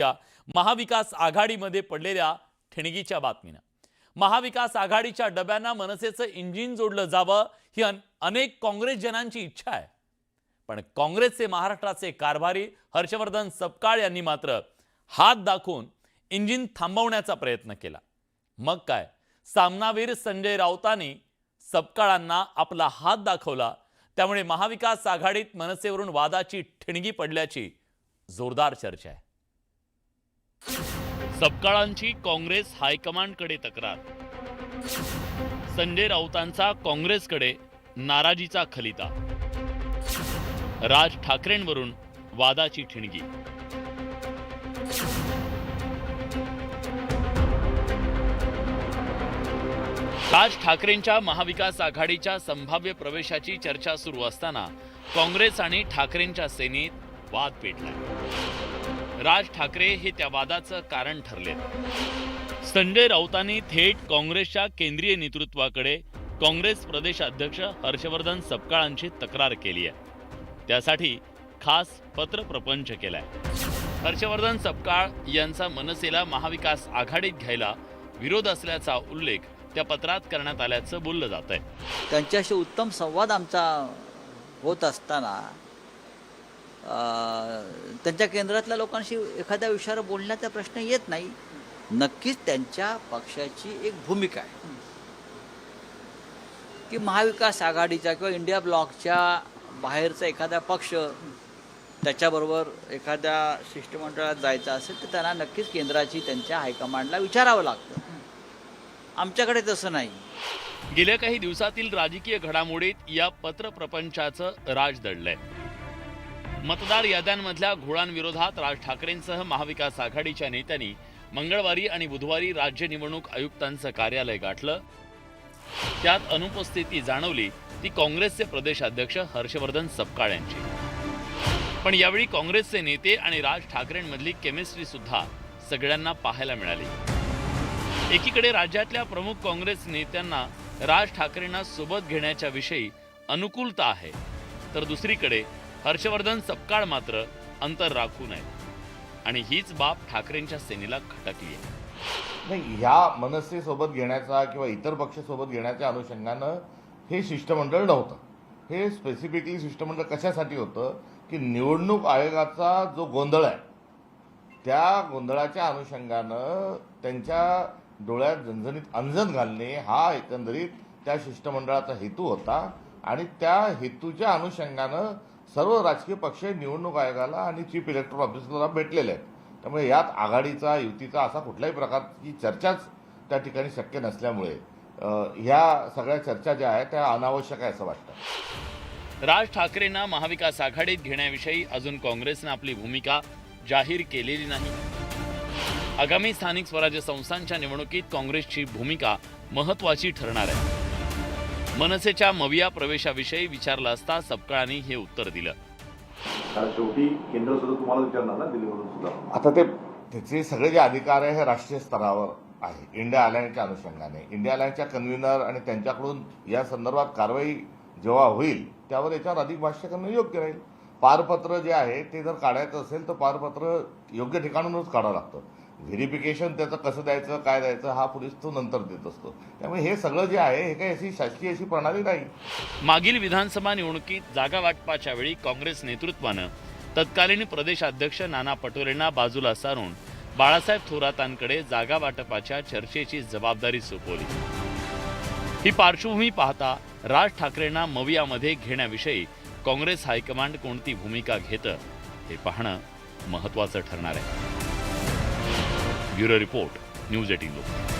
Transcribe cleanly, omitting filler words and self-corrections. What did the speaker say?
महाविकास आघाडीमध्ये पडलेल्या ठिणगीच्या बातमीनं महाविकास आघाडीच्या डब्यांना मनसेचं इंजिन जोडलं जावं ही अनेक काँग्रेसजनांची इच्छा आहे। पण काँग्रेसचे महाराष्ट्राचे कारभारी हर्षवर्धन सपकाळ यांनी मात्र हात दाखवून इंजिन थांबवण्याचा प्रयत्न केला। मग काय, सामनावीर संजय राऊतांनी सपकाळांना आपला हात दाखवला, त्यामुळे महाविकास आघाडीत मनसेवरून वादाची ठिणगी पडल्याची जोरदार चर्चा आहे। सपकाळांची काँग्रेस हायकमांडकडे तक्रार, संजय राऊतांचा काँग्रेसकडे नाराजीचा खलिता, राज ठाकरेंवरून वादाची ठिणगी। राज ठाकरेंच्या महाविकास आघाडीच्या संभाव्य प्रवेशाची चर्चा सुरू असताना काँग्रेस आणि ठाकरेंच्या सेनेत वाद पेटलाय। राज ठाकरे हे त्या वादाचं कारण ठरले। संजय राऊतांनी थेट काँग्रेसच्या केंद्रीय नेतृत्वाकडे काँग्रेस प्रदेशाध्यक्ष हर्षवर्धन सपकाळांची तक्रार केली आहे। त्यासाठी खास पत्र प्रपंच केलाय। हर्षवर्धन सपकाळ यांचा मनसेला महाविकास आघाडीत घ्यायला विरोध असल्याचा उल्लेख त्या पत्रात करण्यात आल्याचं बोललं जात आहे। त्यांच्याशी उत्तम संवाद आमचा होत असताना त्यांच्या केंद्रातल्या लोकांशी एखाद्या विषयावर बोलण्याचा प्रश्न येत नाही। नक्कीच त्यांच्या पक्षाची एक भूमिका आहे की महाविकास आघाडीच्या किंवा इंडिया ब्लॉकच्या बाहेरचा एखादा पक्ष त्याच्याबरोबर एखाद्या शिष्टमंडळात जायचं असेल तर त्यांना नक्कीच केंद्राची त्यांच्या हायकमांडला विचारावं लागतं। आमच्याकडे तसं नाही। गेल्या काही दिवसातील राजकीय घडामोडीत या पत्र प्रपंचाचं राज दडलंय। मतदार याद्यांमधल्या घोळांविरोधात राज ठाकरेंसह महाविकास आघाडीच्या नेत्यांनी मंगळवारी आणि बुधवारी राज्य निवडणूक आयुक्तांचं कार्यालय गाठलं। त्यात अनुपस्थिती जाणवली ती काँग्रेसचे प्रदेशाध्यक्ष हर्षवर्धन सपकाळ यांची। पण यावेळी काँग्रेसचे नेते आणि राज ठाकरेंमधली केमिस्ट्री सुद्धा सगळ्यांना पाहायला मिळाली। एकीकडे राज्यातल्या प्रमुख काँग्रेस नेत्यांना राज ठाकरेंना सोबत घेण्याच्या विषयी अनुकूलता आहे, तर दुसरीकडे हर्षवर्धन सपकाळ मात्र अंतर राखू नये आणि हीच बाब ठाकरेंच्या सेनेला खटकली आहे। नाही, ह्या मनसे सोबत घेण्याचा किंवा इतर पक्ष सोबत घेण्याच्या अनुषंगानं हे शिष्टमंडळ नव्हतं। हे स्पेसिफिकली शिष्टमंडळ कशासाठी होतं की निवडणूक आयोगाचा जो गोंधळ आहे त्या गोंधळाच्या अनुषंगानं त्यांच्या डोळ्यात झणझणीत अंजन घालणे हा एकंदरीत त्या शिष्टमंडळाचा हेतू होता आणि त्या हेतूच्या अनुषंगानं सर्व राजकीय पक्ष निवडणूक आयोगाला आणि चीफ इलेक्टोरल ऑफिसरला भेटलेले आहेत। त्यामुळे यात आघाडीचा युतीचा असा कुठल्याही प्रकारची चर्चाच त्या ठिकाणी शक्य नसल्यामुळे ह्या सगळ्या चर्चा ज्या आहेत त्या अनावश्यक आहे असं वाटतं। राज ठाकरेंना महाविकास आघाडीत घेण्याविषयी अजून काँग्रेसने आपली भूमिका जाहीर केलेली नाही। आगामी स्थानिक स्वराज्य संस्थांच्या निवडणुकीत काँग्रेसची भूमिका महत्त्वाची ठरणार आहे। मनसेच्या मविया प्रवेशाविषयी विचारलं असता सपकाळांनी हे उत्तर दिलं। शेवटी केंद्र सुद्धा तुम्हाला विचारणार ना दिल्लीमधून सुद्धा। आता त्याचे सगळे जे अधिकार आहे हे राष्ट्रीय स्तरावर आहे इंडिया अलायन्सच्या अनुषंगाने। इंडिया अलायन्सच्या कन्व्हिनर आणि त्यांच्याकडून या संदर्भात कारवाई जेव्हा होईल त्यावर याच्यावर अधिक भाष्य करणं योग्य राहील। पारपत्र जे आहे ते जर काढायचं असेल तर पारपत्र योग्य ठिकाणूनच काढावं लागतं। व्हेरिफिकेशन त्याचं कसं द्यायचं काय द्यायचं हा पोलीस तो नंतर देत असतो। त्यामुळे हे सगळं जे आहे हे काही अशी शासकीय अशी प्रणाली नाही। मागील विधानसभा निवडणुकीत जागा वाटपाच्या वेळी काँग्रेस नेतृत्वानं तत्कालीन प्रदेशाध्यक्ष नाना पटोलेंना बाजूला सारून बाळासाहेब थोरातांकडे जागा वाटपाच्या चर्चेची जबाबदारी सोपवली। ही पार्श्वभूमी पाहता राज ठाकरेंना मवियामध्ये घेण्याविषयी काँग्रेस हायकमांड कोणती भूमिका घेतं हे पाहणं महत्त्वाचं ठरणार आहे। ब्युरो रिपोर्ट, न्यूज 18 लोक।